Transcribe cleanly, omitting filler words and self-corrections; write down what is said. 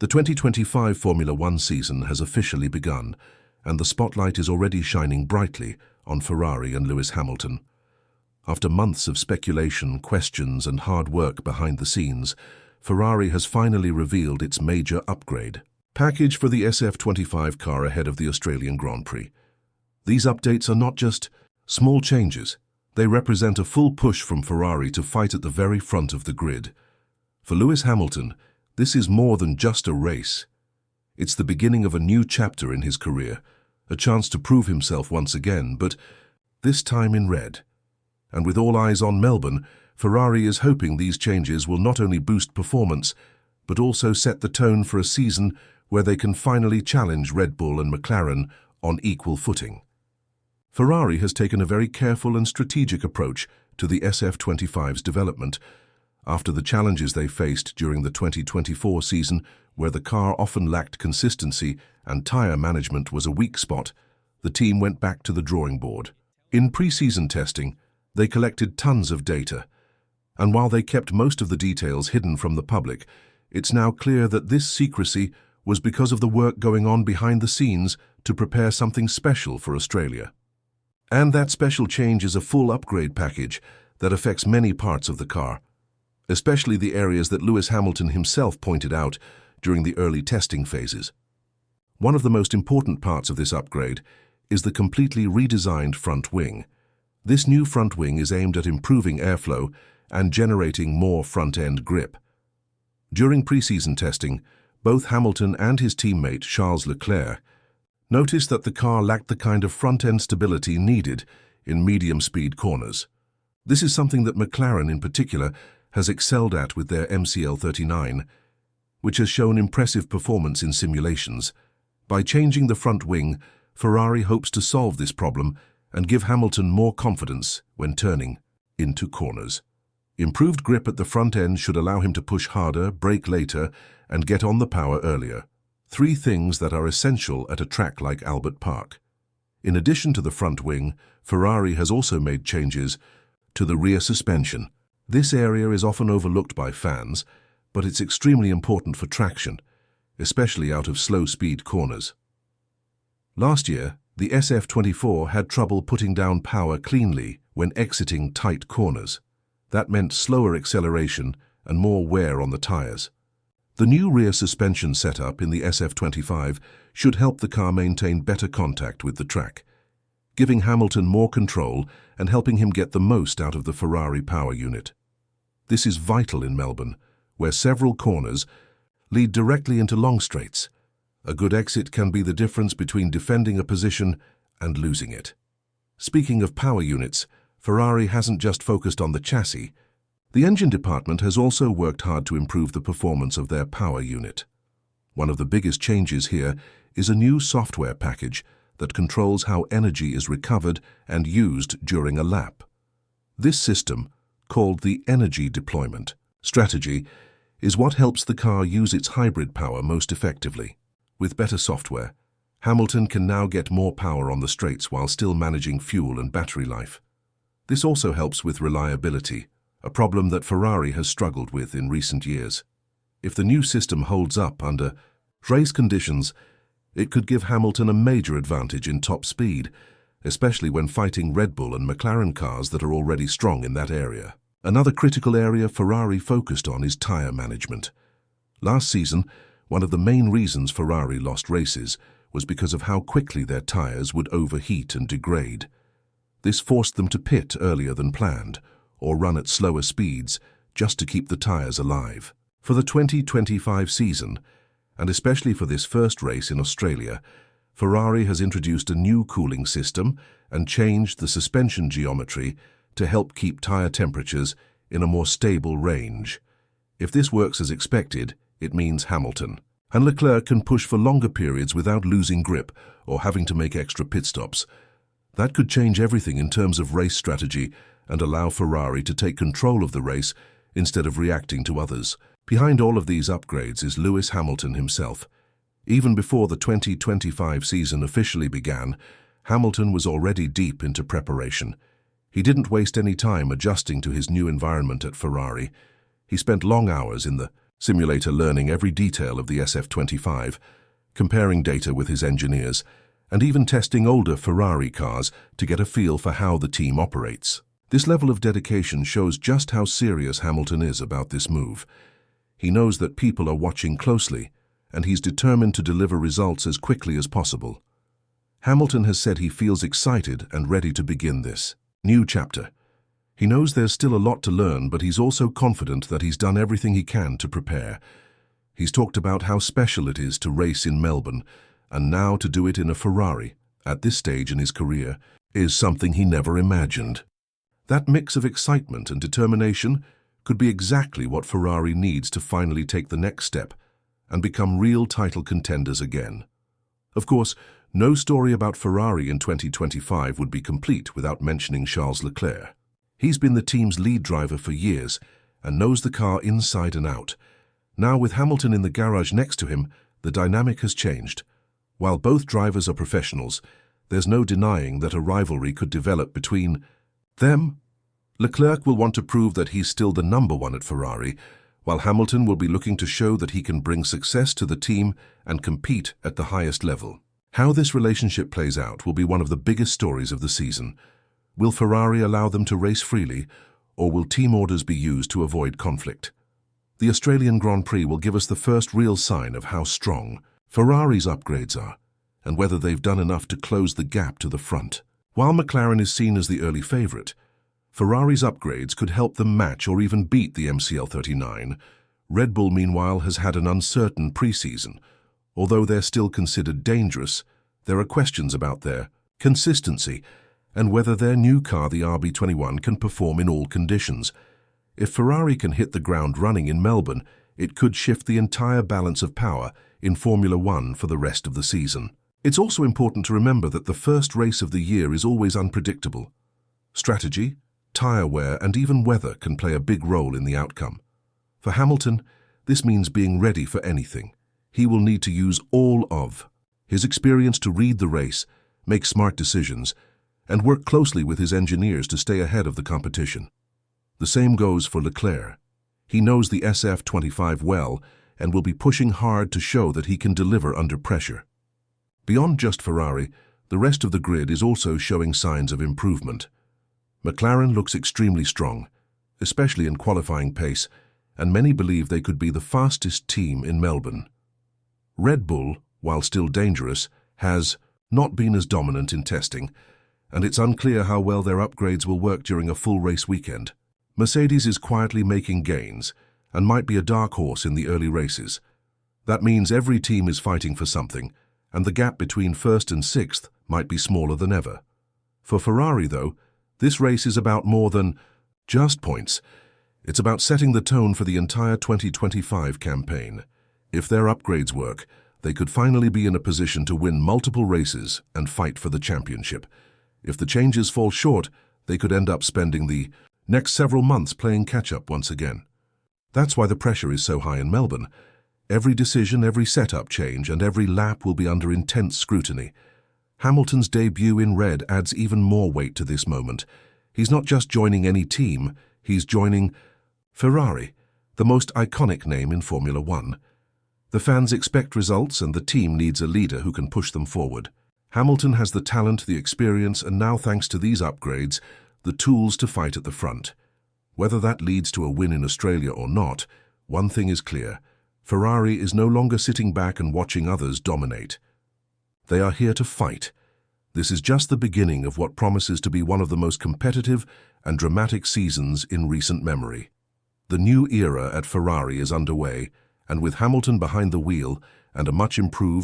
The 2025 Formula One season has officially begun, and the spotlight is already shining brightly on Ferrari and Lewis Hamilton. After months of speculation, questions, and hard work behind the scenes, Ferrari has finally revealed its major upgrade package for the SF25 car ahead of the Australian Grand Prix. These updates are not just small changes. They represent a full push from Ferrari to fight at the very front of the grid. For Lewis Hamilton, this is more than just a race. It's the beginning of a new chapter in his career, a chance to prove himself once again, but this time in red. And with all eyes on Melbourne, Ferrari is hoping these changes will not only boost performance, but also set the tone for a season where they can finally challenge Red Bull and McLaren on equal footing. Ferrari has taken a very careful and strategic approach to the SF25's development. After the challenges they faced during the 2024 season, where the car often lacked consistency and tyre management was a weak spot, the team went back to the drawing board. In pre-season testing, they collected tons of data, and while they kept most of the details hidden from the public, it's now clear that this secrecy was because of the work going on behind the scenes to prepare something special for Australia. And that special change is a full upgrade package that affects many parts of the car, especially the areas that Lewis Hamilton himself pointed out during the early testing phases. One of the most important parts of this upgrade is the completely redesigned front wing. This new front wing is aimed at improving airflow and generating more front-end grip. During pre-season testing, both Hamilton and his teammate Charles Leclerc noticed that the car lacked the kind of front-end stability needed in medium-speed corners. This is something that McLaren in particular has excelled at with their MCL39, which has shown impressive performance in simulations. By changing the front wing, Ferrari hopes to solve this problem and give Hamilton more confidence when turning into corners. Improved grip at the front end should allow him to push harder, brake later, and get on the power earlier. Three things that are essential at a track like Albert Park. In addition to the front wing, Ferrari has also made changes to the rear suspension. This area is often overlooked by fans, but it's extremely important for traction, especially out of slow-speed corners. Last year, the SF24 had trouble putting down power cleanly when exiting tight corners. That meant slower acceleration and more wear on the tires. The new rear suspension setup in the SF25 should help the car maintain better contact with the track, giving Hamilton more control and helping him get the most out of the Ferrari power unit. This is vital in Melbourne, where several corners lead directly into long straights. A good exit can be the difference between defending a position and losing it. Speaking of power units, Ferrari hasn't just focused on the chassis. The engine department has also worked hard to improve the performance of their power unit. One of the biggest changes here is a new software package that controls how energy is recovered and used during a lap. This system, called the energy deployment strategy, is what helps the car use its hybrid power most effectively. With better software, Hamilton can now get more power on the straights while still managing fuel and battery life. This also helps with reliability, a problem that Ferrari has struggled with in recent years. If the new system holds up under race conditions, it could give Hamilton a major advantage in top speed, especially when fighting Red Bull and McLaren cars that are already strong in that area. Another critical area Ferrari focused on is tyre management. Last season, one of the main reasons Ferrari lost races was because of how quickly their tyres would overheat and degrade. This forced them to pit earlier than planned, or run at slower speeds just to keep the tyres alive. For the 2025 season, and especially for this first race in Australia, Ferrari has introduced a new cooling system and changed the suspension geometry to help keep tyre temperatures in a more stable range. If this works as expected, it means Hamilton and Leclerc can push for longer periods without losing grip or having to make extra pit stops. That could change everything in terms of race strategy and allow Ferrari to take control of the race instead of reacting to others. Behind all of these upgrades is Lewis Hamilton himself. Even before the 2025 season officially began, Hamilton was already deep into preparation. He didn't waste any time adjusting to his new environment at Ferrari. He spent long hours in the simulator learning every detail of the SF25, comparing data with his engineers, and even testing older Ferrari cars to get a feel for how the team operates. This level of dedication shows just how serious Hamilton is about this move. He knows that people are watching closely, and he's determined to deliver results as quickly as possible. Hamilton has said he feels excited and ready to begin this new chapter. He knows there's still a lot to learn, but he's also confident that he's done everything he can to prepare. He's talked about how special it is to race in Melbourne, and now to do it in a Ferrari, at this stage in his career, is something he never imagined. That mix of excitement and determination could be exactly what Ferrari needs to finally take the next step and become real title contenders again. Of course, no story about Ferrari in 2025 would be complete without mentioning Charles Leclerc. He's been the team's lead driver for years and knows the car inside and out. Now, with Hamilton in the garage next to him, the dynamic has changed. While both drivers are professionals, there's no denying that a rivalry could develop between them. Leclerc will want to prove that he's still the number one at Ferrari, while Hamilton will be looking to show that he can bring success to the team and compete at the highest level. How this relationship plays out will be one of the biggest stories of the season. Will Ferrari allow them to race freely, or will team orders be used to avoid conflict? The Australian Grand Prix will give us the first real sign of how strong Ferrari's upgrades are, and whether they've done enough to close the gap to the front. While McLaren is seen as the early favourite, Ferrari's upgrades could help them match or even beat the MCL39. Red Bull, meanwhile, has had an uncertain pre-season. Although they're still considered dangerous, there are questions about their consistency and whether their new car, the RB21, can perform in all conditions. If Ferrari can hit the ground running in Melbourne, it could shift the entire balance of power in Formula One for the rest of the season. It's also important to remember that the first race of the year is always unpredictable. Strategy, tyre wear, and even weather can play a big role in the outcome. For Hamilton, this means being ready for anything. He will need to use all of his experience to read the race, make smart decisions, and work closely with his engineers to stay ahead of the competition. The same goes for Leclerc. He knows the SF25 well and will be pushing hard to show that he can deliver under pressure. Beyond just Ferrari, the rest of the grid is also showing signs of improvement. McLaren looks extremely strong, especially in qualifying pace, and many believe they could be the fastest team in Melbourne. Red Bull, while still dangerous, has not been as dominant in testing, and it's unclear how well their upgrades will work during a full race weekend. Mercedes is quietly making gains and might be a dark horse in the early races. That means every team is fighting for something, and the gap between first and sixth might be smaller than ever. For Ferrari, though, this race is about more than just points. It's about setting the tone for the entire 2025 campaign. If their upgrades work, they could finally be in a position to win multiple races and fight for the championship. If the changes fall short, they could end up spending the next several months playing catch-up once again. That's why the pressure is so high in Melbourne. Every decision, every setup change, and every lap will be under intense scrutiny. Hamilton's debut in red adds even more weight to this moment. He's not just joining any team, he's joining Ferrari, the most iconic name in Formula One. The fans expect results, and the team needs a leader who can push them forward. Hamilton has the talent, the experience, and now, thanks to these upgrades, the tools to fight at the front. Whether that leads to a win in Australia or not, one thing is clear. Ferrari is no longer sitting back and watching others dominate. They are here to fight. This is just the beginning of what promises to be one of the most competitive and dramatic seasons in recent memory. The new era at Ferrari is underway, and with Hamilton behind the wheel and a much improved